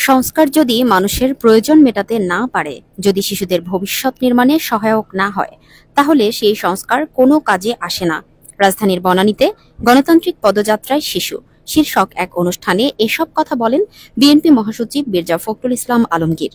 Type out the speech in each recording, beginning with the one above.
সংস্কার যদি মানুষের প্রয়োজন মেটাতে না পারে, যদি শিশুদের ভবিষ্যৎ নির্মাণে সহায়ক না হয়, তাহলে সেই সংস্কার কোনো কাজে আসে না। রাজধানীর বনানীতে গণতান্ত্রিক পদযাত্রায় শিশু শীর্ষক এক অনুষ্ঠানে এসব কথা বলেন বিএনপি মহাসচিব মির্জা ফখরুল ইসলাম আলমগীর।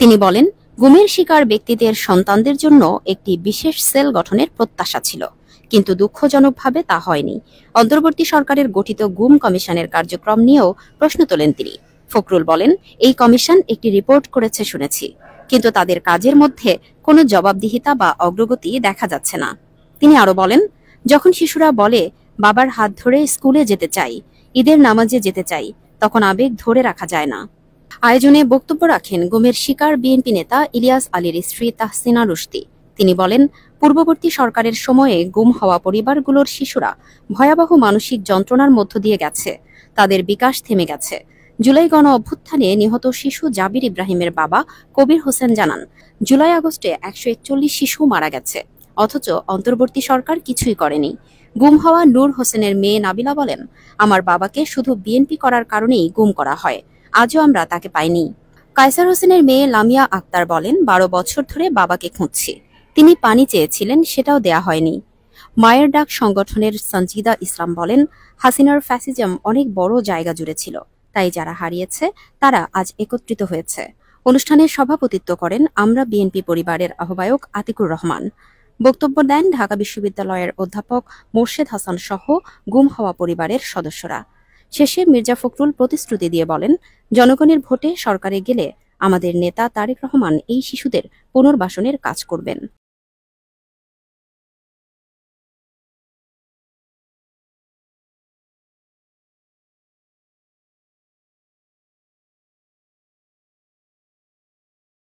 তিনি বলেন, গুমের শিকার ব্যক্তিদের সন্তানদের জন্য একটি বিশেষ সেল গঠনের প্রত্যাশা ছিল, কিন্তু দুঃখজনকভাবে তা হয়নি। অন্তর্বর্তী সরকারের গঠিত গুম কমিশনের কার্যক্রম নিয়েও প্রশ্ন তোলেন তিনি। ফখরুল বলেন, এই কমিশন একটি রিপোর্ট করেছে শুনেছি, কিন্তু তাদের কাজের মধ্যে কোনো জবাবদিহিতা বা অগ্রগতি দেখা যাচ্ছে না। তিনি আরো বলেন, যখন শিশুরা বলে বাবার হাত ধরে স্কুলে যেতে চাই, ঈদের নামাজে যেতে চাই, তখন আবেগ ধরে রাখা যায় না। আয়োজনে বক্তব্য রাখেন গুমের শিকার বিএনপি নেতা ইলিয়াস আলীর স্ত্রী তাহসিনা রুশদী। তিনি বলেন, পূর্ববর্তী সরকারের সময়ে গুম হওয়া পরিবারগুলোর শিশুরা ভয়াবহ মানসিক যন্ত্রণার মধ্য দিয়ে গেছে, তাদের বিকাশ থেমে গেছে। জুলাই গণ অভ্যুত্থানে নিহত শিশু জাবির ইব্রাহিমের বাবা কবির হোসেন জানান, জুলাই আগস্টে 141 শিশু মারা গেছে, অথচ অন্তর্বর্তী সরকার কিছুই করেনি। গুম হওয়া নূর হোসেনের মেয়ে নাবিলা বলেন, আমার বাবাকে শুধু বিএনপি করার কারণেই গুম করা হয়, আজও আমরা তাকে পাইনি। কায়সার হোসেনের মেয়ে লামিয়া আক্তার বলেন, 12 বছর ধরে বাবাকে খুঁজছি, তিনি পানি চেয়েছিলেন, সেটাও দেয়া হয়নি। মায়ের ডাক সংগঠনের সঞ্জিদা ইসলাম বলেন, হাসিনার ফ্যাসিজম অনেক বড় জায়গা জুড়ে ছিল, তাই যারা হারিয়েছে তারা আজ একত্রিত হয়েছে। অনুষ্ঠানে সভাপতিত্ব করেন আমরা বিএনপি পরিবারের আহ্বায়ক আতিকুর রহমান। বক্তব্য দেন ঢাকা বিশ্ববিদ্যালয়ের অধ্যাপক মোর্শেদ হাসান সহ গুম হওয়া পরিবারের সদস্যরা। শেষে মির্জা ফখরুল প্রতিশ্রুতি দিয়ে বলেন, জনগণের ভোটে সরকারে গেলে আমাদের নেতা তারেক রহমান এই শিশুদের পুনর্বাসনের কাজ করবেন।